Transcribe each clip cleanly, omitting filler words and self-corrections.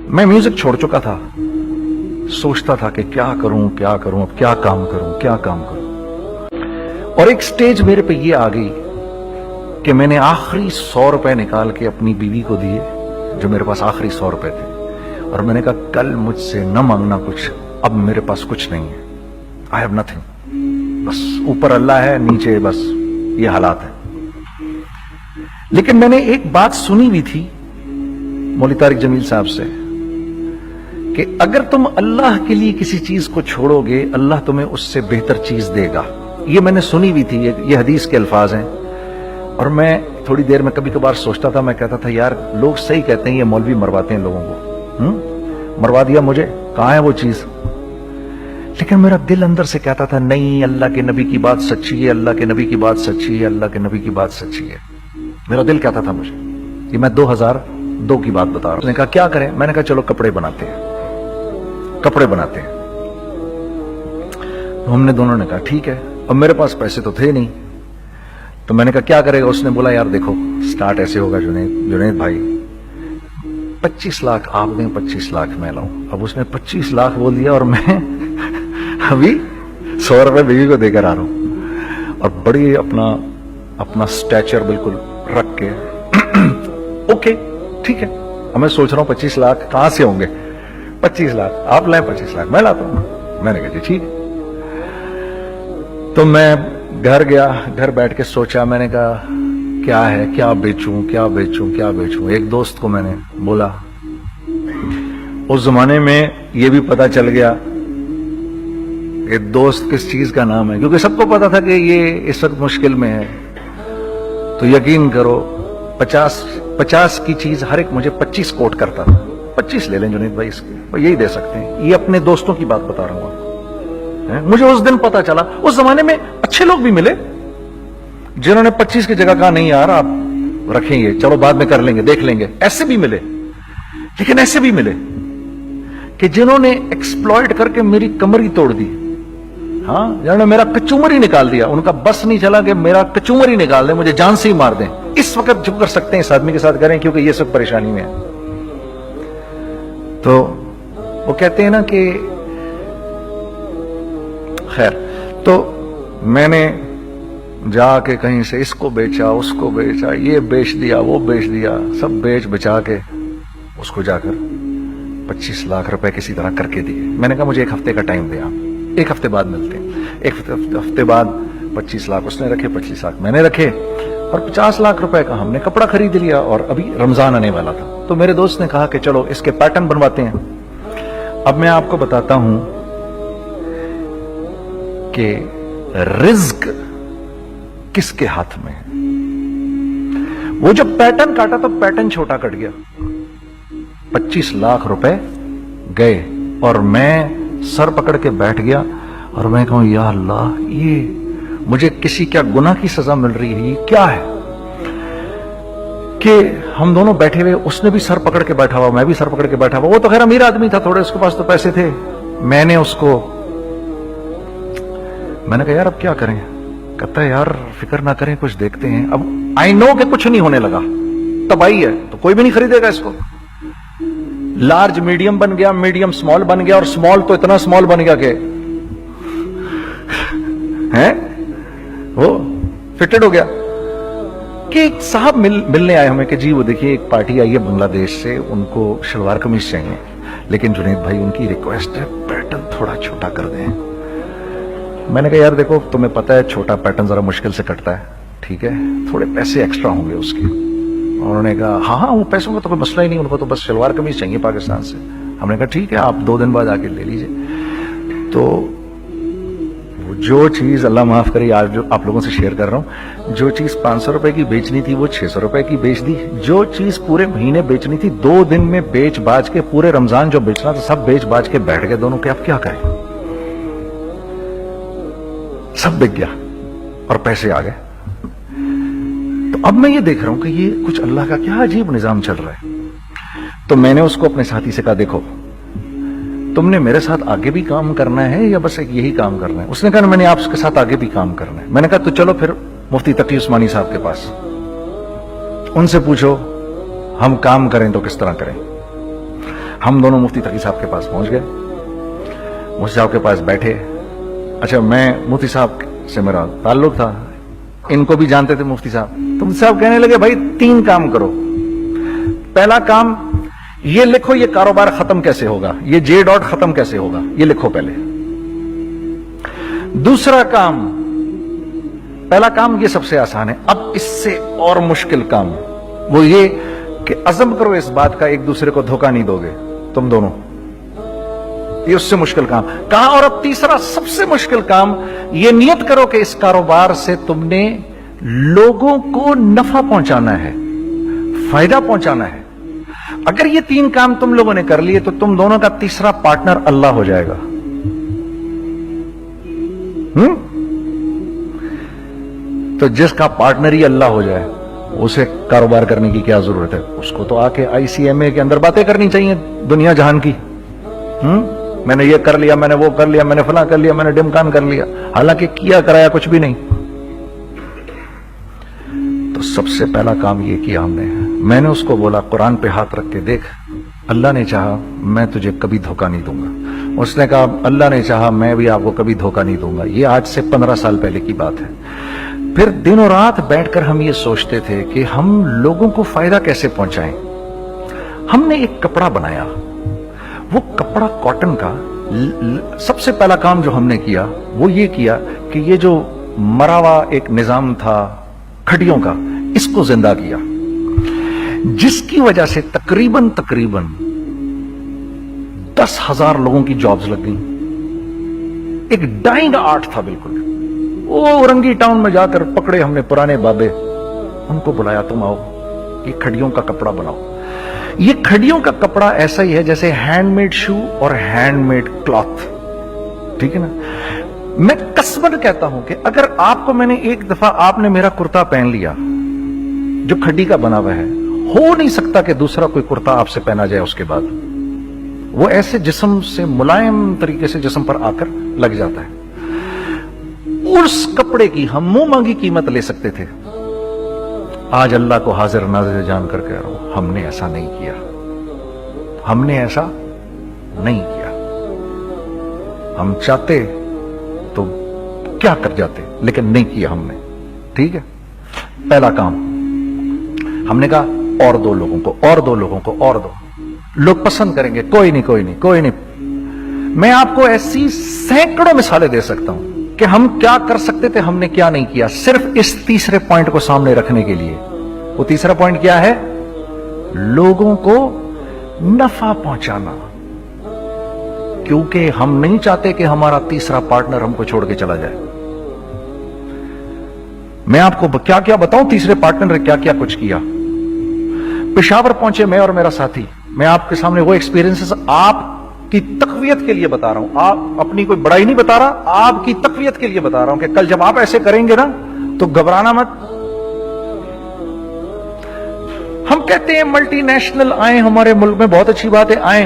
मैं म्यूजिक छोड़ चुका था, सोचता था कि क्या करूं, अब क्या काम करूं। और एक स्टेज मेरे पे ये आ गई कि मैंने आखिरी 100 रुपए निकाल के अपनी बीवी को दिए, जो मेरे पास आखिरी 100 रुपए थे, और मैंने कहा कल मुझसे न मांगना कुछ, अब मेरे पास कुछ नहीं है, आई हैव नथिंग, बस ऊपर अल्लाह है, नीचे बस ये हालात है। लेकिन मैंने एक बात सुनी भी थी मौलवी तारिक जमील साहब से कि अगर तुम अल्लाह के लिए किसी चीज को छोड़ोगे, अल्लाह तुम्हें उससे बेहतर चीज देगा। ये मैंने सुनी भी थी, ये हदीस के अल्फाज हैं। और मैं थोड़ी देर में कभी कभार सोचता था, मैं कहता था यार लोग सही कहते हैं, ये मौलवी मरवाते हैं लोगों को। मरवा दिया मुझे, कहां है वो चीज? लेकिन मेरा दिल अंदर से कहता था नहीं, अल्लाह के नबी की बात सच्ची है, अल्लाह के नबी की बात सच्ची है, अल्लाह के नबी की बात सच्ची है। मेरा दिल कहता था मुझे। ये मैं 2002 की बात बता रहा हूं। उसने कहा क्या करें? मैंने कहा चलो कपड़े बनाते हैं। तो हमने दोनों ने कहा ठीक है। अब मेरे पास पैसे तो थे नहीं, तो मैंने कहा क्या करेगा? उसने बोला यार देखो स्टार्ट ऐसे होगा जुनैद भाई, 25 लाख आप दें, 25 लाख मैं लाऊं। अब उसने 25 लाख बोल दिया और मैं अभी 100 रुपए बीवी को देकर आ रहा हूं, और बड़ी अपना स्टैचर बिल्कुल रख के ओके ठीक है। अब मैं सोच रहा हूं 25 लाख कहां से होंगे? 25 लाख आप लाए, 25 लाख मैं लाता हूं। मैंने कहा जी ठीक है। तो मैं घर गया, घर बैठ के सोचा, मैंने कहा क्या है, क्या बेचूं। एक दोस्त को मैंने बोला, उस जमाने में ये भी पता चल गया ये दोस्त किस चीज का नाम है, क्योंकि सबको पता था कि ये इस वक्त मुश्किल में है। तो यकीन करो 50 की चीज हर एक मुझे 25 कोट करता था। 25 ले लें जुनैद भाई, इसके यही दे सकते हैं। ये अपने दोस्तों की बात बता रहा हूं आपको। मुझे उस दिन पता चला, उस जमाने में अच्छे लोग भी मिले जिन्होंने 25 की जगह कहा नहीं यार आप रखेंगे, चलो बाद में कर लेंगे, देख लेंगे। ऐसे भी मिले, लेकिन ऐसे भी मिले कि जिन्होंने एक्सप्लॉइट करके मेरी कमर ही तोड़ दी। हाँ, जिन्होंने मेरा कचूमर ही निकाल दिया। उनका बस नहीं चला कि मेरा कचूमर ही निकाल दें, मुझे जान से ही मार दें। इस वक्त जो कर सकते हैं इस आदमी के साथ करें, क्योंकि ये सब परेशानी में है। तो वो कहते हैं ना कि खैर, तो मैंने जाके कहीं से इसको बेचा, उसको बेचा, ये बेच दिया, वो बेच दिया, सब बेच बचा के उसको जाकर 25 लाख रुपए किसी तरह करके दिए। मैंने कहा मुझे 1 हफ्ते का टाइम दे, आप 1 हफ्ते बाद मिलते हैं। 1 हफ्ते बाद 25 लाख उसने रखे, 25 लाख मैंने रखे, और 50 लाख रुपए का हमने कपड़ा खरीद लिया। और अभी रमजान आने वाला था, तो मेरे दोस्त ने कहा कि चलो इसके पैटर्न बनवाते हैं। अब मैं आपको बताता हूं कि रिज्क किसके हाथ में है। वो जब पैटर्न काटा तो पैटर्न छोटा कट गया, 25 लाख रुपए गए, और मैं सर पकड़ के बैठ गया और मैं कहूं या अल्लाह, ये मुझे किसी क्या गुनाह की सजा मिल रही है, ये क्या है? कि हम दोनों बैठे हुए, उसने भी सर पकड़ के बैठा हुआ, मैं भी सर पकड़ के बैठा हुआ। वो तो खैर अमीर आदमी था थोड़े, उसके पास तो पैसे थे। मैंने कहा यार अब क्या करें? कहता है यार फिक्र ना करें, कुछ देखते हैं। अब आई नो कि कुछ नहीं होने लगा, तबाही है, तो कोई भी नहीं खरीदेगा इसको। लार्ज मीडियम बन गया, मीडियम स्मॉल बन गया, और स्मॉल तो इतना स्मॉल बन गया कि है वो फिटेड हो गया। कि एक साहब मिलने आए हमें कि जी वो देखिए एक पार्टी आई है बांग्लादेश से, उनको शलवार कमीज चाहिए, लेकिन जुनैद भाई उनकी रिक्वेस्ट है पैटर्न थोड़ा छोटा कर दें। मैंने कहा यार देखो तुम्हें पता है छोटा पैटर्न जरा मुश्किल से कटता है, ठीक है, थोड़े पैसे एक्स्ट्रा होंगे उसके। उन्होंने कहा हाँ वो पैसों का तो कोई मसला ही नहीं, उनको तो बस शलवार कमीज चाहिए पाकिस्तान से। हमने कहा ठीक है आप 2 दिन बाद आके ले लीजिए। तो जो चीज अल्लाह माफ करे आज जो आप लोगों से शेयर कर रहा हूं, जो चीज 500 रुपए की बेचनी थी वो 600 रुपए की बेच दी। जो चीज पूरे महीने बेचनी थी 2 दिन में बेच बाज के, पूरे रमजान जो बेचना था सब बेच बाज के बैठ गए दोनों के। अब क्या करें? सब बिक गया और पैसे आ गए। तो अब मैं ये देख रहा हूं कि ये कुछ अल्लाह का क्या अजीब निजाम चल रहा है। तो मैंने उसको अपने साथी से कहा देखो तुमने मेरे साथ आगे भी काम करना है या बस एक यही काम करना है? उसने कहा मैंने आपके साथ आगे भी काम करना है। मैंने कहा तो चलो फिर मुफ्ती तकी उस्मानी साहब के पास, उनसे पूछो हम काम करें तो किस तरह करें। हम दोनों मुफ्ती तकी साहब के पास पहुंच गए, मुफ्ती साहब के पास बैठे। अच्छा, मैं मुफ्ती साहब से मेरा ताल्लुक था, इनको भी जानते थे मुफ्ती साहब। तो मुफ्ती साहब कहने लगे, भाई 3 काम करो। पहला काम ये लिखो, ये कारोबार खत्म कैसे होगा, ये जे डॉट खत्म कैसे होगा, ये लिखो पहले। दूसरा काम, पहला काम ये सबसे आसान है, अब इससे और मुश्किल काम वो ये कि अज़म करो इस बात का एक दूसरे को धोखा नहीं दोगे तुम दोनों, ये उससे मुश्किल काम कहा। और अब तीसरा सबसे मुश्किल काम, ये नियत करो कि इस कारोबार से तुमने लोगों को नफा पहुंचाना है, फायदा पहुंचाना है। अगर ये 3 काम तुम लोगों ने कर लिए तो तुम दोनों का तीसरा पार्टनर अल्लाह हो जाएगा। तो जिसका पार्टनर ही अल्लाह हो जाए उसे कारोबार करने की क्या जरूरत है, उसको तो आके ICMA के अंदर बातें करनी चाहिए दुनिया जहान की। मैंने ये कर लिया, मैंने वो कर लिया, मैंने फला कर लिया, मैंने डिमकान कर लिया, हालांकि किया कराया कुछ भी नहीं। तो सबसे पहला काम ये किया हमने, मैंने उसको बोला कुरान पे हाथ रख के देख, अल्लाह ने चाहा मैं तुझे कभी धोखा नहीं दूंगा। उसने कहा अल्लाह ने चाहा मैं भी आपको कभी धोखा नहीं दूंगा। ये आज से 15 साल पहले की बात है। फिर दिनों रात बैठकर हम ये सोचते थे कि हम लोगों को फायदा कैसे पहुंचाएं। हमने एक कपड़ा बनाया, वो कपड़ा कॉटन का। सबसे पहला काम जो हमने किया वो ये किया कि ये जो मरा हुआ एक निजाम था खटियों का, इसको जिंदा किया, जिसकी वजह से तकरीबन 10,000 लोगों की जॉब्स लग गई। एक डाइंग आर्ट था बिल्कुल। वो रंगी टाउन में जाकर पकड़े हमने पुराने बाबे, उनको बुलाया, तुम आओ ये खड़ियों का कपड़ा बनाओ। ये खड़ियों का कपड़ा ऐसा ही है जैसे हैंडमेड शू और हैंडमेड क्लॉथ, ठीक है ना। मैं कसमन कहता हूं कि अगर आपको मैंने एक दफा, आपने मेरा कुर्ता पहन लिया जो खड्डी का बना हुआ है, हो नहीं सकता कि दूसरा कोई कुर्ता आपसे पहना जाए उसके बाद। वो ऐसे जिस्म से मुलायम तरीके से जिस्म पर आकर लग जाता है। उस कपड़े की हम मुंह मांगी कीमत ले सकते थे। आज अल्लाह को हाजिर नाज़िर जान कर कह रहा हूं, हमने ऐसा नहीं किया, हमने ऐसा नहीं किया। हम चाहते तो क्या कर जाते, लेकिन नहीं किया हमने, ठीक है। पहला काम हमने कहा और 2 लोगों को, और 2 लोगों को, और 2 लोग पसंद करेंगे, कोई नहीं कोई नहीं कोई नहीं। मैं आपको ऐसी सैकड़ों मिसालें दे सकता हूं कि हम क्या कर सकते थे, हमने क्या नहीं किया, सिर्फ इस तीसरे पॉइंट को सामने रखने के लिए। वो तीसरा पॉइंट क्या है? लोगों को नफा पहुंचाना। क्योंकि हम नहीं चाहते कि हमारा तीसरा पार्टनर हमको छोड़ के चला जाए। मैं आपको क्या क्या बताऊं, तीसरे पार्टनर ने क्या क्या कुछ किया। पेशावर पहुंचे मैं और मेरा साथी, मैं आपके सामने वो एक्सपीरियंसेस आपकी तकवीयत के लिए बता रहा हूं, आप अपनी कोई बड़ाई नहीं बता रहा, आपकी तकवीयत के लिए बता रहा हूं कि कल जब आप ऐसे करेंगे ना तो घबराना मत। हम कहते हैं मल्टीनेशनल आए हमारे मुल्क में, बहुत अच्छी बात है, आए,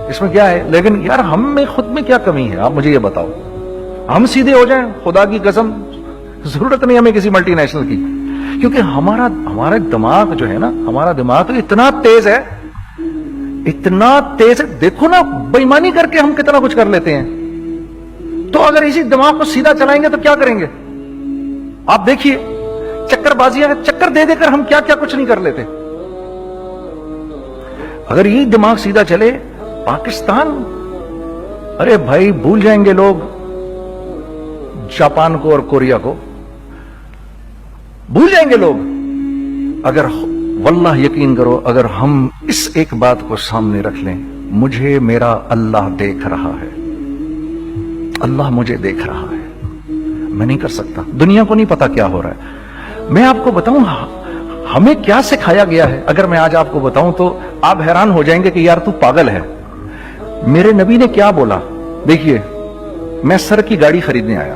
इसमें क्या है, लेकिन यार हम में खुद में क्या कमी है, आप मुझे ये बताओ। हम सीधे हो जाएं, खुदा की कसम जरूरत नहीं हमें किसी मल्टीनेशनल की, क्योंकि हमारा दिमाग जो है ना, हमारा दिमाग तो इतना तेज है, इतना तेज है। देखो ना, बेईमानी करके हम कितना कुछ कर लेते हैं। तो अगर इसी दिमाग को सीधा चलाएंगे तो क्या करेंगे आप देखिए, चक्करबाजियां, चक्कर दे देकर हम क्या क्या कुछ नहीं कर लेते। अगर यही दिमाग सीधा चले, पाकिस्तान, अरे भाई भूल जाएंगे लोग जापान को और कोरिया को, भूल जाएंगे लोग। अगर वल्लाह यकीन करो, अगर हम इस एक बात को सामने रख लें, मुझे मेरा अल्लाह देख रहा है, अल्लाह मुझे देख रहा है, मैं नहीं कर सकता। दुनिया को नहीं पता क्या हो रहा है। मैं आपको बताऊं हमें क्या सिखाया गया है, अगर मैं आज आपको बताऊं तो आप हैरान हो जाएंगे कि यार तू पागल है। मेरे नबी ने क्या बोला, देखिए, मैं सर की गाड़ी खरीदने आया,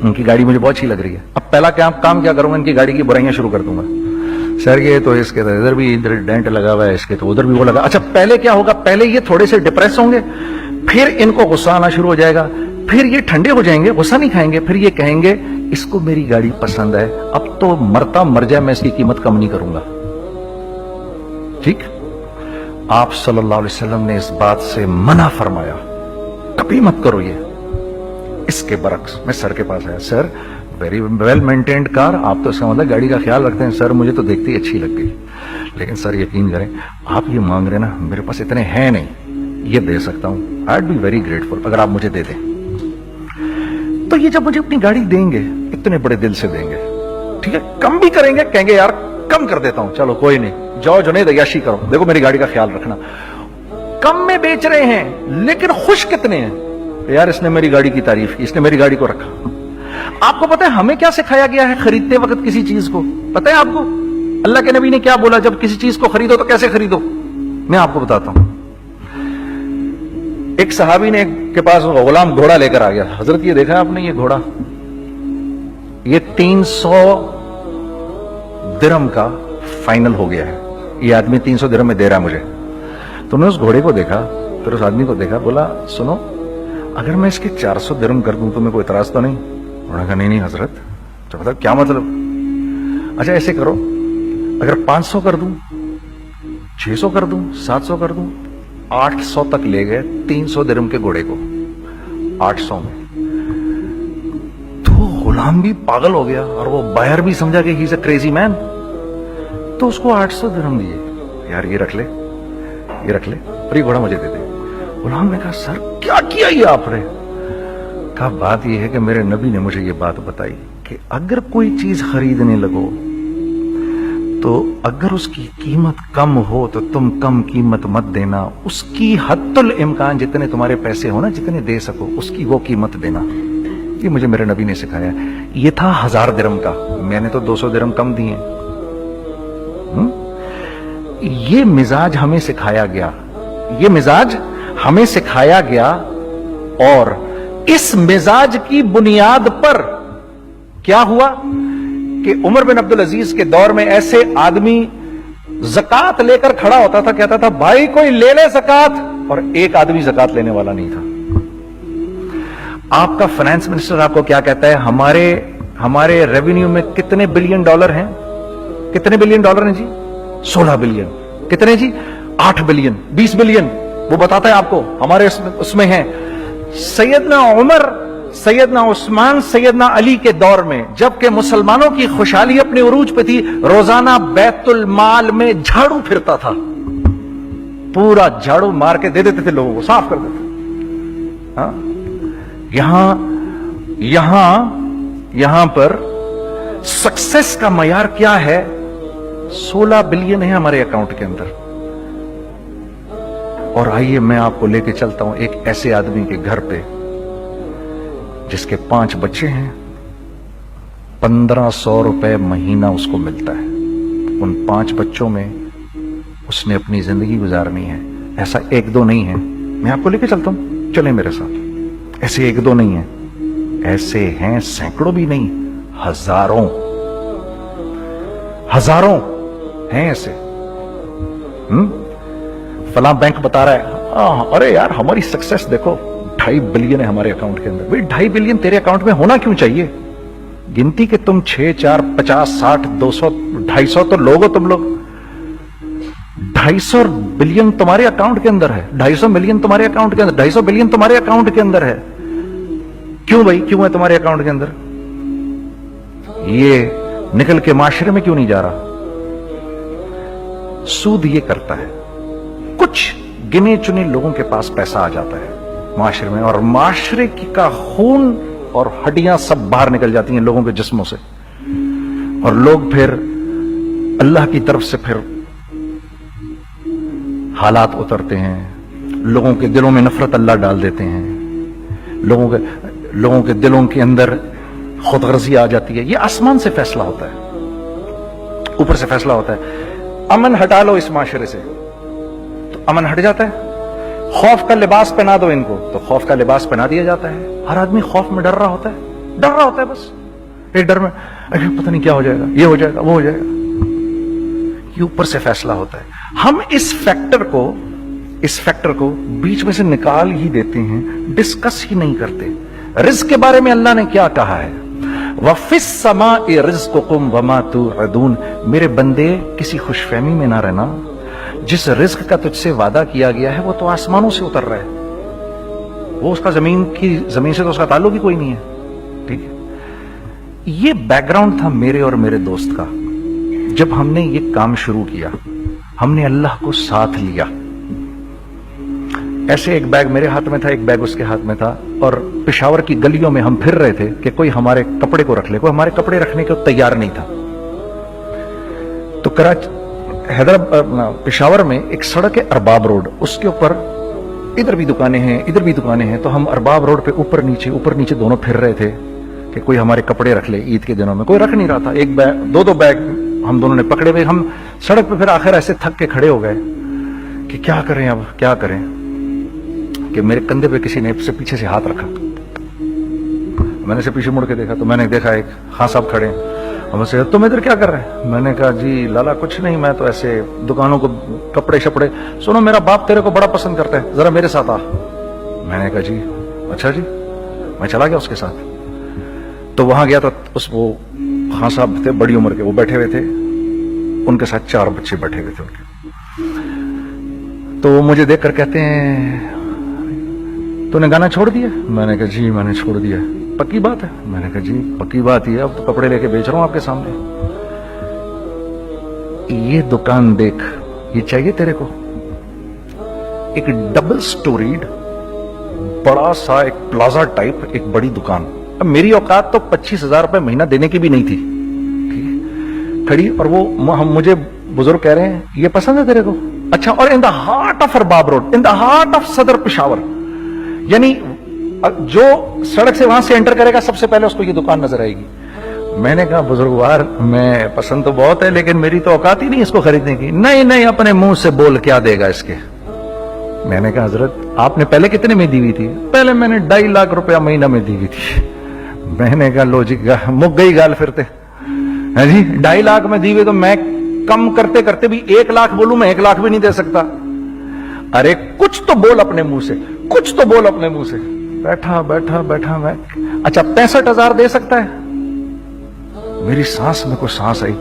उनकी गाड़ी मुझे बहुत अच्छी लग रही है। अब पहला काम क्या करूंगा, इनकी गाड़ी की बुराइयां शुरू कर दूंगा। सर ये तो इसके तो इधर भी इधर डेंट लगा हुआ है, इसके तो उधर भी वो लगा। अच्छा, पहले क्या होगा, पहले ये थोड़े से डिप्रेस होंगे, फिर इनको गुस्सा आना शुरू हो जाएगा, फिर ये ठंडे हो जाएंगे, गुस्सा नहीं खाएंगे, फिर ये कहेंगे इसको मेरी गाड़ी पसंद है, अब तो मरता मर जाए मैं इसकी कीमत कम नहीं करूंगा। ठीक, आप सल्लल्लाहु अलैहि वसल्लम ने इस बात से मना फरमाया, कभी मत करो ये। इसके बरक्स मैं सर के पास आया, sir very well maintained car, आप तो इसका मतलब गाड़ी का ख्याल रखते हैं। सर मुझे तो देखते ही अच्छी लग गई, लेकिन सर यकीन करें आप ये मांग रहे ना, मेरे पास इतने हैं नहीं, ये दे सकता हूं, आई बी वेरी ग्रेटफुल अगर आप मुझे दे दें। तो ये जब मुझे अपनी गाड़ी देंगे इतने बड़े दिल से देंगे, ठीक है, कम भी करेंगे, कहेंगे यार कम कर देता हूं, चलो कोई नहीं, जाओ जुनैद अय्याशी करो, देखो मेरी गाड़ी का ख्याल रखना। कम में बेच रहे हैं लेकिन खुश कितने हैं, यार इसने मेरी गाड़ी की तारीफ की, इसने मेरी गाड़ी को रखा। आपको पता है हमें क्या सिखाया गया है खरीदते वक्त किसी चीज को, पता है आपको अल्लाह के नबी ने क्या बोला, जब किसी चीज को खरीदो तो कैसे खरीदो? मैं आपको बताता हूं। एक सहाबी ने के पास गुलाम घोड़ा लेकर आ गया, हजरत ये देखा आपने ये घोड़ा, ये 300 दिरहम का फाइनल हो गया है, ये आदमी 300 दिरहम में दे रहा है मुझे। तो उन्होंने उस घोड़े को देखा, फिर उस आदमी को देखा, बोला सुनो अगर मैं इसके 400 दिरहम कर दूं तो मेरे को इतराज तो नहीं? उन्होंने कहा नहीं हजरत। तो मतलब क्या मतलब? अच्छा ऐसे करो, अगर 500 कर दूं, 600 कर दूं, 700 कर दूं, 800 तक ले गए 300 दिरहम के घोड़े को, 800 में। तो गुलाम भी पागल हो गया और वो बायर भी समझा कि he is a crazy man, तो उसको 800 दिरहम दिए, यार ये रख ले, ये रख ले, और ये घोड़ा मुझे दे दे। गुलाम ने कहा सर क्या किया ये आपने? कहा बात ये है कि मेरे नबी ने मुझे ये बात बताई कि अगर कोई चीज खरीदने लगो तो अगर उसकी कीमत कम हो तो तुम कम कीमत मत देना, उसकी हद्दुल इम्कान जितने तुम्हारे पैसे हो ना, जितने दे सको उसकी वो कीमत देना। ये मुझे मेरे नबी ने सिखाया। ये था 1000 दिरहम का, मैंने तो 200 दिरहम कम दिए। ये मिजाज हमें सिखाया गया, ये मिजाज हमें सिखाया गया, और इस मिजाज की बुनियाद पर क्या हुआ कि उमर बिन अब्दुल अजीज के दौर में ऐसे आदमी ज़कात लेकर खड़ा होता था, कहता था भाई कोई ले ले ज़कात, और एक आदमी ज़कात लेने वाला नहीं था। आपका फाइनेंस मिनिस्टर आपको क्या कहता है, हमारे रेवेन्यू में कितने बिलियन डॉलर हैं? कितने बिलियन डॉलर हैं जी? 16 बिलियन। कितने जी? 8 बिलियन, 20 बिलियन, वो बताता है आपको हमारे उसमें है। सैयदना उमर, सैयदना उस्मान, सैयदना अली के दौर में जबकि मुसलमानों की खुशहाली अपने उरूज पे थी, रोजाना बैतुल माल में झाड़ू फिरता था, पूरा झाड़ू मार के दे देते थे लोगों को, साफ कर देते। हाँ? यहां पर सक्सेस का मयार क्या है? 16 बिलियन है हमारे अकाउंट के अंदर। और आइए मैं आपको लेके चलता हूं एक ऐसे आदमी के घर पे जिसके 5 बच्चे हैं, 1500 रुपए महीना उसको मिलता है। उन 5 बच्चों में उसने अपनी जिंदगी गुजारनी है। ऐसा 1-2 नहीं है, मैं आपको लेके चलता हूं, चलें मेरे साथ। ऐसे 1-2 नहीं है, ऐसे हैं सैकड़ों भी नहीं, हजारों हैं ऐसे। फला बैंक बता रहा है अरे यार हमारी सक्सेस देखो, 2.5 बिलियन है हमारे अकाउंट के अंदर। भाई 2.5 बिलियन तेरे अकाउंट में होना क्यों चाहिए? गिनती के तुम 6, 4, 50, 60, 200, 250 तो लोग हो तुम लोग। 250 बिलियन तुम्हारे अकाउंट के अंदर है, 250 मिलियन तुम्हारे अकाउंट के अंदर, 250 बिलियन तुम्हारे अकाउंट के अंदर है। क्यों भाई, क्यों है तुम्हारे अकाउंट के अंदर? ये निकल के माशरे में क्यों नहीं जा रहा? सूद ये करता है, कुछ गिने चुने लोगों के पास पैसा आ जाता है माशरे में, और माशरे का खून और हड्डियां सब बाहर निकल जाती हैं लोगों के जिस्मों से, और लोग फिर अल्लाह की तरफ से फिर हालात उतरते हैं, लोगों के दिलों में नफरत अल्लाह डाल देते हैं, लोगों के दिलों के अंदर खुदगर्जी आ जाती है। ये आसमान से फैसला होता है, ऊपर से फैसला होता है। अमन हटा लो इस माशरे से तो अमन हट जाता है। खौफ का लिबास पहना दो इनको तो खौफ का लिबास पहना दिया जाता है। हर आदमी खौफ में डर रहा होता है, बस एक डर में, अरे पता नहीं क्या हो जाएगा, ये हो जाएगा, वो हो जाएगा। ये ऊपर से फैसला होता है। हम इस फैक्टर को बीच में से निकाल ही देते हैं, डिस्कस ही नहीं करते। रिज्क के बारे में अल्लाह ने क्या कहा है? वफिस समाए रिज़्क़ुकुम वमा तुअदून। मेरे बंदे किसी खुशफहमी में ना रहना जिस रिस्क का तुझसे वादा किया गया है वो तो आसमानों से उतर रहा है, वो उसका जमीन से तो उसका ताल्लुक ही कोई नहीं है। ठीक है, ये बैकग्राउंड था मेरे और मेरे दोस्त का। जब हमने ये काम शुरू किया, हमने अल्लाह को साथ लिया। ऐसे एक बैग मेरे हाथ में था, एक बैग उसके हाथ में था, और पेशावर की गलियों में हम फिर रहे थे कि कोई हमारे कपड़े को रख ले। कोई हमारे कपड़े रखने को तैयार नहीं था। तो हैदराबाद पेशावर में एक सड़क है अरबाब रोड, उसके ऊपर इधर भी दुकानें हैं, इधर भी दुकानें हैं। तो हम अरबाब रोड पे ऊपर नीचे दोनों फिर रहे थे कि कोई हमारे कपड़े रख ले। ईद के दिनों में कोई रख नहीं रहा था। एक बैग, दो बैग हम दोनों ने पकड़े हुए। हम सड़क पे फिर आखिर ऐसे थक के खड़े हो गए कि क्या करें, अब क्या करें, कि मेरे कंधे पे किसी ने से पीछे से हाथ रखा। मैंने से पीछे मुड़ के देखा तो मैंने देखा एक खां साहब खड़े हैं। हमसे, तुम इधर क्या कर रहे हैं? मैंने कहा, जी लाला कुछ नहीं, मैं तो ऐसे दुकानों को कपड़े शपड़े। सुनो, मेरा बाप तेरे को बड़ा पसंद करता है, जरा मेरे साथ आ। मैंने कहा, जी अच्छा जी। मैं चला गया उसके साथ। तो वहां गया तो वो खां साहब थे, बड़ी उम्र के, वो बैठे हुए थे, उनके साथ 4 बच्चे बैठे हुए थे उनके। तो वो मुझे देखकर कहते हैं, तूने गाना छोड़ दिया? मैंने कहा, जी मैंने छोड़ दिया। पक्की बात है? मैंने कहा, जी पक्की बात ही है, अब तो कपड़े लेके बेच रहा हूं आपके सामने। ये दुकान देख, ये चाहिए तेरे को? एक डबल स्टोरीड बड़ा सा एक प्लाजा टाइप एक बड़ी दुकान। अब मेरी औकात तो 25,000 रुपए महीना देने की भी नहीं थी। ठीक है, खड़ी, और वो मुझे बुजुर्ग कह रहे हैं, ये पसंद है तेरे को? अच्छा, और in the heart of Arbab road, in the heart of सदर पेशावर, यानी जो सड़क से वहां से एंटर करेगा सबसे पहले उसको ये दुकान नजर आएगी। मैंने कहा, बुजुर्गवार, मैं पसंद तो बहुत है लेकिन मेरी तो औकात ही नहीं इसको खरीदने की। नहीं, अपने मुंह से बोल, क्या देगा इसके? मैंने कहा, हजरत आपने पहले कितने में दी हुई थी? पहले मैंने 2.5 लाख रुपया महीना में दी हुई थी। मैंने कहा, लो जी, मुक गई गाल फिरते है जी। 2.5 लाख में दी हुई, तो मैं कम करते करते भी 1 लाख बोलूं, मैं 1 लाख भी नहीं दे सकता। अरे कुछ तो बोल अपने मुंह से, कुछ तो बोल अपने मुंह से। बैठा मैं, अच्छा 65,000 दे सकता है? मेरी सांस में कोई सांस आई।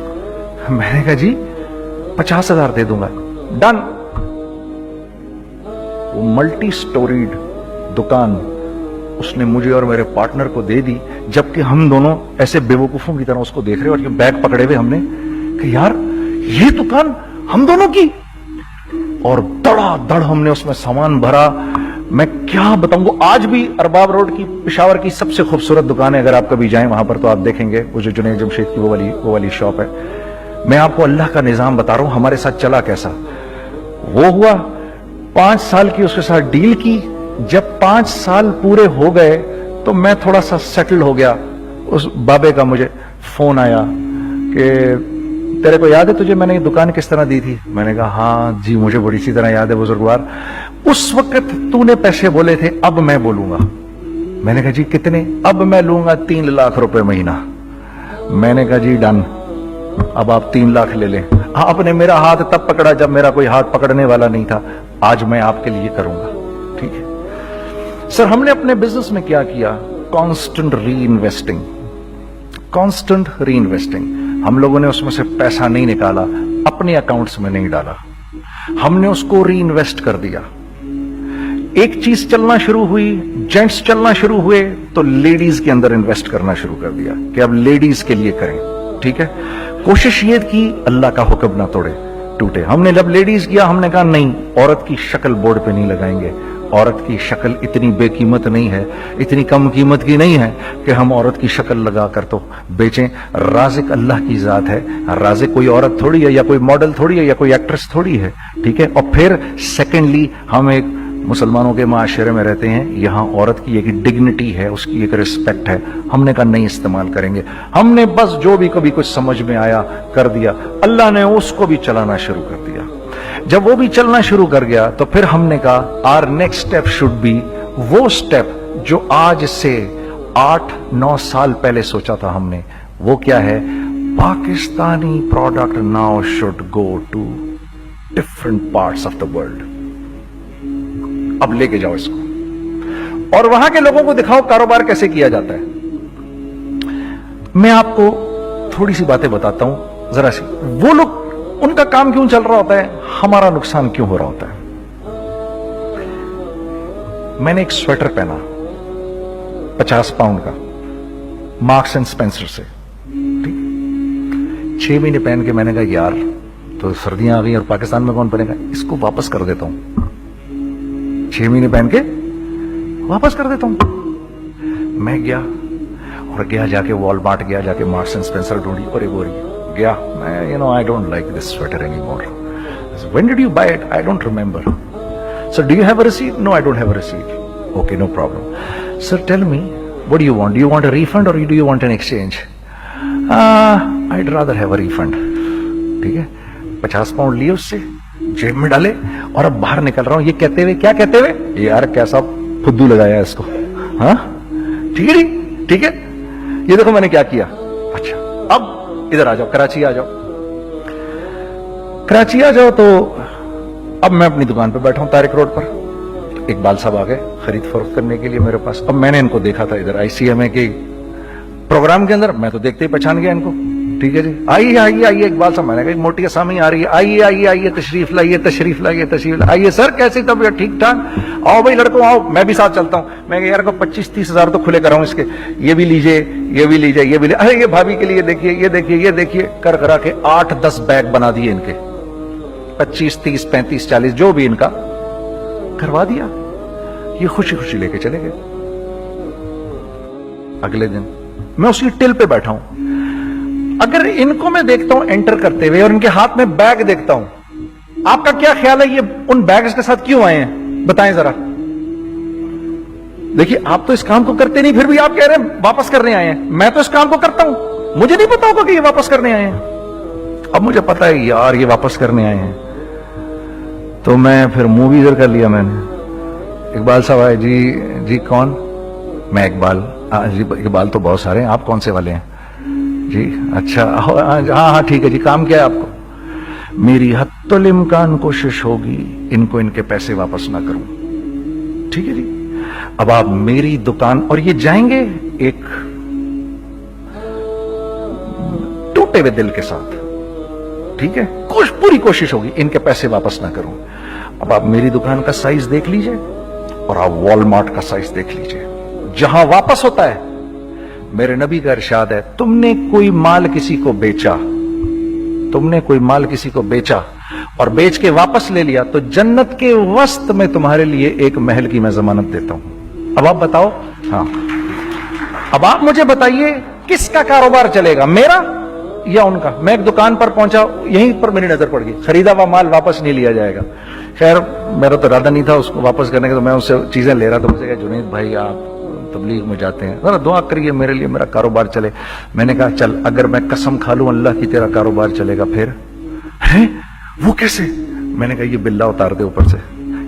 मैंने कहा, जी 50,000 दे दूंगा, डन। वो मल्टी स्टोरीड दुकान उसने मुझे और मेरे पार्टनर को दे दी, जबकि हम दोनों ऐसे बेवकूफों की तरह उसको देख रहे और ये बैग पकड़े हुए हमने कि यार ये दुकान हम दोनों की। और धड़ाधड़ हमने उसमें सामान भरा। मैं क्या बताऊं, आज भी अरबाब रोड की पेशावर की सबसे खूबसूरत दुकान है। अगर आप कभी जाएं वहां पर तो आप देखेंगे, वो जो जुनैद जमशेद की वो वाली शॉप है। मैं आपको अल्लाह का निजाम बता रहा हूं, हमारे साथ चला कैसा। वो हुआ 5 साल की उसके साथ डील की। जब 5 साल पूरे हो गए तो मैं थोड़ा सा सेटल हो गया। उस बाबे का मुझे फोन आया कि तेरे को याद है तुझे मैंने ये दुकान किस तरह दी थी? मैंने कहा, हाँ जी मुझे बड़ी सी तरह याद है बुजुर्गवार। उस वक्त तूने पैसे बोले थे, अब मैं बोलूंगा। मैंने कहा, जी कितने? अब मैं लूंगा 3 लाख रुपए महीना। मैंने कहा, जी डन, अब आप 3 लाख ले लें। आपने मेरा हाथ तब पकड़ा जब मेरा कोई हाथ पकड़ने वाला नहीं था। आज मैं आपके लिए करूंगा, ठीक है। सर, हमने अपने बिजनेस में क्या किया? कांस्टेंट री इन्वेस्टिंग, कांस्टेंट री इन्वेस्टिंग। हम लोगों ने उसमें से पैसा नहीं निकाला, अपने अकाउंट्स में नहीं डाला, हमने उसको री इन्वेस्ट कर दिया। एक चीज चलना शुरू हुई, जेंट्स चलना शुरू हुए, तो लेडीज के अंदर इन्वेस्ट करना शुरू कर दिया कि अब लेडीज के लिए करें, ठीक है। कोशिश ये की अल्लाह का हुक्म ना टूटे। हमने जब लेडीज किया, हमने कहा नहीं, औरत की शक्ल बोर्ड पे नहीं लगाएंगे। औरत की शक्ल इतनी बेकीमत नहीं है, इतनी कम कीमत की नहीं है कि हम औरत की शक्ल लगाकर तो बेचें। राज़िक अल्लाह की जात है, राज़िक कोई औरत थोड़ी है, या कोई मॉडल थोड़ी है, या कोई एक्ट्रेस थोड़ी है, ठीक है। और फिर सेकेंडली, हम एक मुसलमानों के माशरे में रहते हैं, यहाँ औरत की एक डिग्निटी है, उसकी एक रिस्पेक्ट है। हमने कहा नहीं इस्तेमाल करेंगे। हमने बस जो भी कभी कुछ समझ में आया कर दिया। अल्लाह ने उसको भी चलाना शुरू कर दिया। जब वो भी चलना शुरू कर गया तो फिर हमने कहा our next step should be वो स्टेप जो आज से 8-9 साल पहले सोचा था हमने। वो क्या है? Pakistani product now should go to different parts of the world. अब लेके जाओ इसको और वहां के लोगों को दिखाओ कारोबार कैसे किया जाता है। मैं आपको थोड़ी सी बातें बताता हूं, जरा सी। वो लोग उनका काम क्यों चल रहा होता है, हमारा नुकसान क्यों हो रहा होता है। मैंने एक स्वेटर पहना 50 पाउंड का, मार्क्स एंड स्पेंसर से, ठीक। 6 महीने पहन के मैंने कहा यार तो सर्दियां आ गई और पाकिस्तान में कौन पहनेगा, इसको वापस कर देता हूं। 6 महीने पहन के वापस कर देता हूं। मैं गया जाके वॉलमार्ट गया, जाके मार्क्स एंड स्पेंसर ढूंढी और एक बोरी गया। मैं I don't like this sweater any more. When did you buy it, I don't remember. Sir do you have a receipt, no I don't have a receipt. Okay no problem. Sir tell me what do you want a refund or do you want an exchange. I'd rather have a refund। ठीक है, 50 pound लिए उससे, जेब में डाले और अब बाहर निकल रहा हूं, ये कहते हुए, क्या कहते हुए, यार कैसा फुद्दू लगाया इसको। हाँ ठीक है जी, ठीक है, ये देखो मैंने क्या किया। अच्छा अब इधर आ जाओ, कराची आ जाओ। कराची आ जाओ तो अब मैं अपनी दुकान पे बैठा हूं तारिक रोड पर। इकबाल साहब आ गए खरीद फरोख्त करने के लिए मेरे पास। अब मैंने इनको देखा था इधर ICMA के प्रोग्राम के अंदर, मैं तो देखते ही पहचान गया इनको। ठीक है जी, आइए आइए आइए इकबाल साहब, मैंने कहा मोटी आसामी आ रही है, आइए आइए आइए, तशरीफ लाइए तशरीफ लाइए तशरीफ लाइए। आइए सर कैसी तबीयत, ठीक ठाक, आओ भाई लड़कों आओ, मैं भी साथ चलता हूँ। मैं यार को 25-30 हजार तो खुले कराऊं इसके, ये भी लीजिए ये भी लीजिए ये भी लीजिए, अरे ये भाभी के लिए देखिए ये देखिए ये देखिए, कर करा के 8-10 बैग बना दिए इनके, 25, 30, 35, 40 जो भी इनका करवा दिया। ये खुशी खुशी लेके चले गए। अगले दिन मैं उसकी टिल पे बैठा हूं। अगर इनको मैं देखता हूं एंटर करते हुए और इनके हाथ में बैग देखता हूं, आपका क्या ख्याल है ये उन बैग्स के साथ क्यों आए हैं, बताएं जरा। देखिए आप तो इस काम को करते नहीं, फिर भी आप कह रहे हैं वापस करने आए हैं। मैं तो इस काम को करता हूं, मुझे नहीं पता होगा कि ये वापस करने आए हैं। अब मुझे पता है यार ये वापस करने आए हैं, तो मैं फिर मुंह भी इधर कर लिया मैंने। इकबाल साहब आए, जी कौन, मैं इकबाल। जी इकबाल तो बहुत सारे हैं, आप कौन से वाले हैं जी, अच्छा हाँ हाँ ठीक है जी, काम क्या है आपको। मेरी हत्तुल इम्कान कोशिश होगी इनको इनके पैसे वापस ना करूं, ठीक है जी। अब आप मेरी दुकान, और ये जाएंगे एक टूटे हुए दिल के साथ, ठीक है, पूरी कोशिश होगी इनके पैसे वापस ना करूं। अब आप मेरी दुकान का साइज देख लीजिए और आप वॉलमार्ट का साइज देख लीजिए, जहां वापस होता है। मेरे नबी का इरशाद है, तुमने कोई माल किसी को बेचा, तुमने कोई माल किसी को बेचा और बेच के वापस ले लिया, तो जन्नत के वस्त में तुम्हारे लिए एक महल की मैं जमानत देता हूं। अब आप बताओ, हाँ अब आप मुझे बताइए किसका कारोबार चलेगा, मेरा या उनका। मैं एक दुकान पर पहुंचा, यहीं पर मेरी नजर पड़ गई, खरीदा हुआ माल वापस नहीं लिया जाएगा। खैर मेरा तो इरादा नहीं था उसको वापस करने का, तो मैं उससे चीजें ले रहा था। मुझे कहा जुनैद भाई आप तबलीग में जाते हैं, जरा दुआ करिए मेरे लिए, मेरा कारोबार चले। मैंने कहा चल अगर मैं कसम खा लूं अल्लाह की तेरा कारोबार चलेगा, फिर है वो कैसे। मैंने कहा ये बिल्ला उतार दे ऊपर से।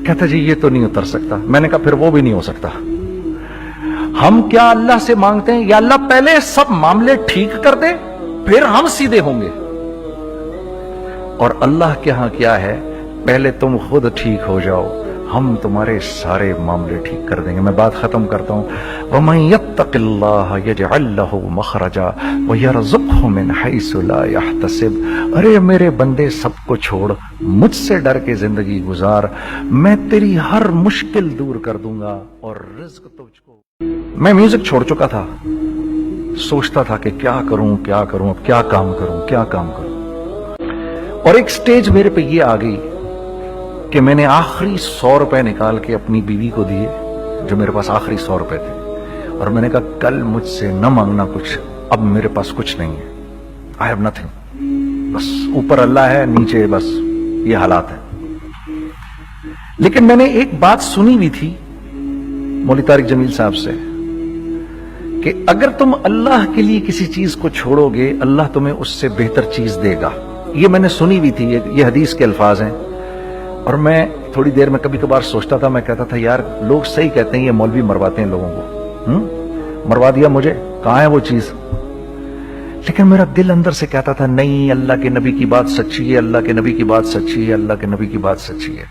कहता जी ये तो नहीं उतर सकता। मैंने कहा फिर वो भी नहीं हो सकता। हम क्या अल्लाह से मांगते हैं, या अल्लाह पहले सब मामले ठीक कर दे फिर हम सीधे होंगे, और अल्लाह के यहां क्या है, पहले तुम खुद ठीक हो जाओ, हम तुम्हारे सारे मामले ठीक कर देंगे। मैं बात खत्म करता हूं। वमन यत्तकिल्लाह यजअल लहु मखरजा व यरज़ुक़हु मिन हैसु ला यहतसिब। अरे मेरे बंदे सबको छोड़, मुझसे डर के जिंदगी गुजार, मैं तेरी हर मुश्किल दूर कर दूंगा और रिज़्क तुझको। मैं म्यूजिक छोड़ चुका था, सोचता था कि क्या करूं अब क्या काम करूं। और एक स्टेज मेरे पे ये आ गई कि मैंने आखिरी 100 रुपए निकाल के अपनी बीवी को दिए, जो मेरे पास आखिरी 100 रुपए थे, और मैंने कहा कल मुझसे न मांगना कुछ, अब मेरे पास कुछ नहीं है, आई हैव नथिंग, बस ऊपर अल्लाह है, नीचे बस ये हालात है। लेकिन मैंने एक बात सुनी हुई थी मौलवी तारिक जमील साहब से कि अगर तुम अल्लाह के लिए किसी चीज को छोड़ोगे, अल्लाह तुम्हें उससे बेहतर चीज देगा। ये मैंने सुनी हुई थी, ये हदीस के अल्फाज हैं। और मैं थोड़ी देर में कभी कभार सोचता था, मैं कहता था यार लोग सही कहते हैं, ये मौलवी मरवाते हैं लोगों को। मरवा दिया मुझे, कहां है वो चीज। लेकिन मेरा दिल अंदर से कहता था नहीं, अल्लाह के नबी की बात सच्ची है, अल्लाह के नबी की बात सच्ची है, अल्लाह के नबी की बात सच्ची है।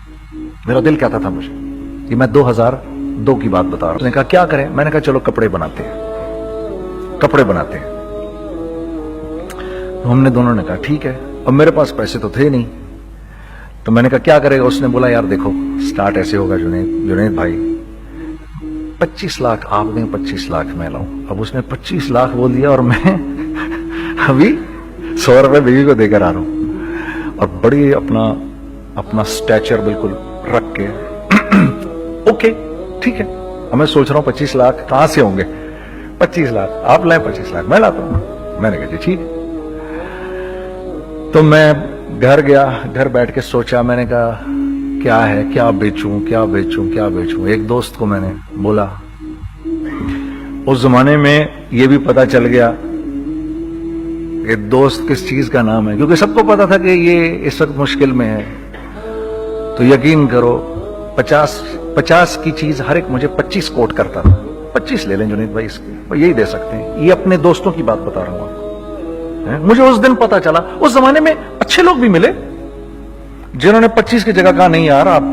मेरा दिल कहता था मुझे। ये मैं 2002 की बात बता रहा हूं। उसने कहा क्या करें, मैंने कहा चलो कपड़े बनाते हैं। हमने दोनों ने कहा ठीक है, अब मेरे पास पैसे तो थे नहीं, तो मैंने कहा क्या करेगा। उसने बोला यार देखो स्टार्ट ऐसे होगा जुनैद भाई, 25 लाख आप दें, 25 लाख मैं लाऊं। अब उसने 25 लाख बोल दिया और मैं अभी 100 रुपए बीवी को देकर आ रहा हूं और बड़ी अपना स्टैचर बिल्कुल रख के ओके ठीक है। अब मैं सोच रहा हूं 25 लाख कहां से होंगे, 25 लाख आप लाए, 25 लाख मैं लाता हूं। मैंने कहा जी ठीक है। तो मैं घर गया, घर बैठ के सोचा, मैंने कहा क्या है, क्या बेचूं क्या बेचूं क्या बेचूं। एक दोस्त को मैंने बोला, उस जमाने में ये भी पता चल गया ये दोस्त किस चीज का नाम है, क्योंकि सबको पता था कि ये इस वक्त मुश्किल में है। तो यकीन करो 50 की चीज हर एक मुझे 25 कोट करता था। 25 ले लें जुनैद भाई इसके, यही दे सकते हैं। ये अपने दोस्तों की बात बता रहा हूं आपको। मुझे उस दिन पता चला, उस जमाने में अच्छे लोग भी मिले जिन्होंने 25 की जगह कहा नहीं यार आप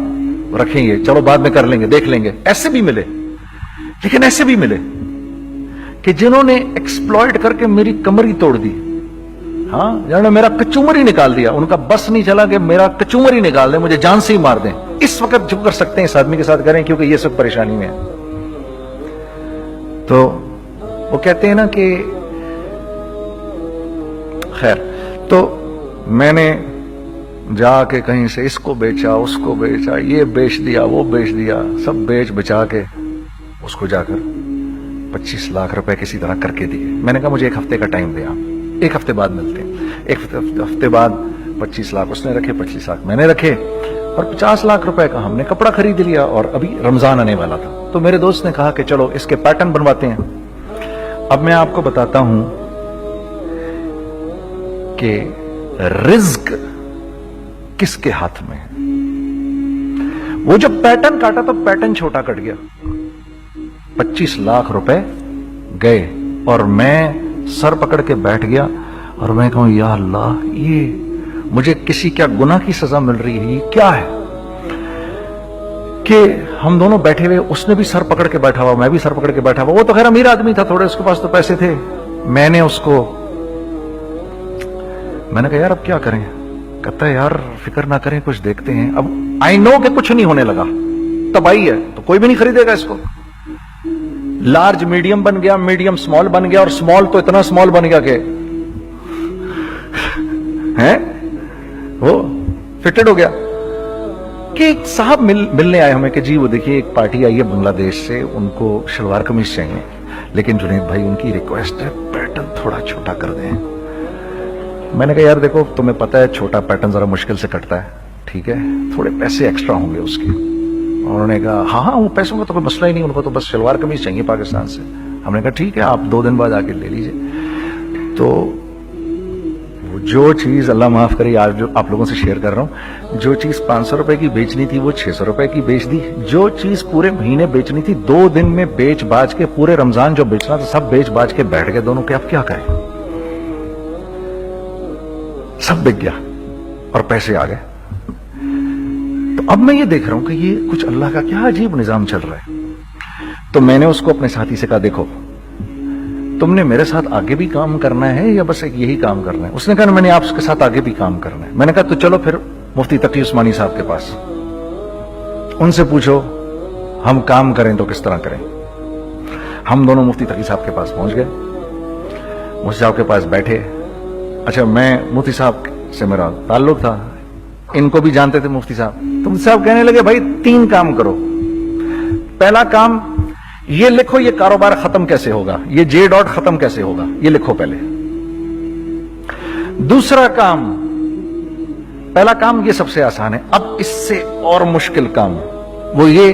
रखेंगे, चलो बाद में कर लेंगे, देख लेंगे। ऐसे भी मिले, लेकिन ऐसे भी मिले कि जिन्होंने एक्सप्लॉइट करके मेरी कमर ही तोड़ दी। हाँ, जिन्होंने मेरा कचूमर ही निकाल दिया। उनका बस नहीं चला कि मेरा कचूमर ही निकाल दें, मुझे जान से ही मार दें। इस वक्त जो कर सकते हैं इस आदमी के साथ करें, क्योंकि ये सब परेशानी में है। तो वो कहते हैं ना कि खैर, तो मैंने जाके कहीं से इसको बेचा, उसको बेचा, ये बेच दिया, वो बेच दिया, सब बेच बचा के उसको जाकर 25 लाख रुपए किसी तरह करके दिए। मैंने कहा मुझे 1 हफ्ते का टाइम दे, आप 1 हफ्ते बाद मिलते हैं। 1 हफ्ते बाद 25 लाख उसने रखे, 25 लाख मैंने रखे और 50 लाख रुपए का हमने कपड़ा खरीद लिया। और अभी रमजान आने वाला था, तो मेरे दोस्त ने कहा कि चलो इसके पैटर्न बनवाते हैं। अब मैं आपको बताता हूं कि रिज्क किसके हाथ में है। वो जब पैटर्न काटा तो पैटर्न छोटा कट गया, 25 लाख रुपए गए और मैं सर पकड़ के बैठ गया और मैं कहूं या अल्लाह, ये मुझे किसी क्या गुनाह की सजा मिल रही है, ये क्या है। कि हम दोनों बैठे हुए, उसने भी सर पकड़ के बैठा हुआ, मैं भी सर पकड़ के बैठा हुआ। वो तो खैर अमीर आदमी था, थोड़े उसके पास तो पैसे थे। मैंने कहा यार अब क्या करें। कहता है यार फिक्र ना करें, कुछ देखते हैं। अब आई नो कि कुछ नहीं होने लगा, तबाही है, तो कोई भी नहीं खरीदेगा इसको। लार्ज मीडियम बन गया, मीडियम स्मॉल बन गया, और स्मॉल तो इतना स्मॉल बन गया कि है वो फिटेड हो गया। कि एक साहब मिलने आए हमें कि जी वो देखिए एक पार्टी आई है बांग्लादेश से, उनको शलवार कमीज चाहिए, लेकिन जुनैद भाई उनकी रिक्वेस्ट है पैटर्न थोड़ा छोटा कर दें। मैंने कहा यार देखो तुम्हें पता है छोटा पैटर्न जरा मुश्किल से कटता है, ठीक है, थोड़े पैसे एक्स्ट्रा होंगे उसके। उन्होंने कहा हाँ वो पैसों का तो कोई मसला ही नहीं, उनको तो बस शलवार कमीज चाहिए पाकिस्तान से। हमने कहा ठीक है आप 2 दिन बाद आके ले लीजिए। तो जो चीज अल्लाह माफ करे आज जो आप लोगों से शेयर कर रहा हूं, जो चीज 500 रुपए की बेचनी थी वो 600 रुपए की बेच दी। जो चीज पूरे महीने बेचनी थी 2 दिन में बेच बाज के, पूरे रमजान जो बेचना था सब बेच बाज के बैठ गए दोनों के। अब क्या करें, सब बिक गया और पैसे आ गए। तो अब मैं ये देख रहा हूं कि ये कुछ अल्लाह का क्या अजीब निजाम चल रहा है। तो मैंने उसको अपने साथी से कहा देखो तुमने मेरे साथ आगे भी काम करना है या बस एक यही काम करना है। उसने कहा मैंने आपके साथ आगे भी काम करना है। मैंने कहा तो चलो फिर मुफ्ती तकी उस्मानी साहब के पास, उनसे पूछो हम काम करें तो किस तरह करें। हम दोनों मुफ्ती तकी साहब के पास पहुंच गए, मुफ्ती साहब के पास बैठे। अच्छा मैं मुफ्ती साहब से मेरा ताल्लुक था, इनको भी जानते थे मुफ्ती साहब। तो मुफ्ती साहब कहने लगे भाई 3 काम करो। पहला काम ये लिखो ये कारोबार खत्म कैसे होगा, ये जे डॉट खत्म कैसे होगा, ये लिखो पहले। दूसरा काम, पहला काम ये सबसे आसान है, अब इससे और मुश्किल काम वो ये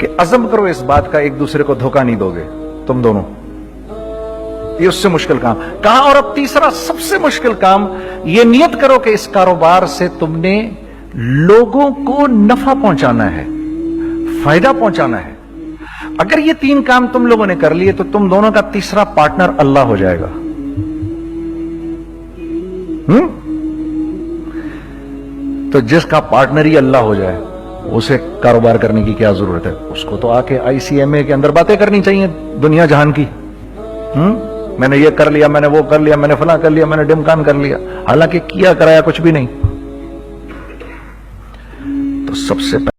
कि अज़म करो इस बात का एक दूसरे को धोखा नहीं दोगे तुम दोनों, ये उससे मुश्किल काम कहा। और अब तीसरा सबसे मुश्किल काम, ये नियत करो कि इस कारोबार से तुमने लोगों को नफा पहुंचाना है, फायदा पहुंचाना है। अगर ये 3 काम तुम लोगों ने कर लिए तो तुम दोनों का तीसरा पार्टनर अल्लाह हो जाएगा। तो जिसका पार्टनर ही अल्लाह हो जाए उसे कारोबार करने की क्या जरूरत है, उसको तो आके ICMA के अंदर बातें करनी चाहिए दुनिया जहान की। میں نے یہ کر لیا, میں نے وہ کر لیا, میں نے فلاں کر لیا, میں نے ڈمکان کر لیا, حالانکہ کیا کرایا کچھ بھی نہیں. تو سب سے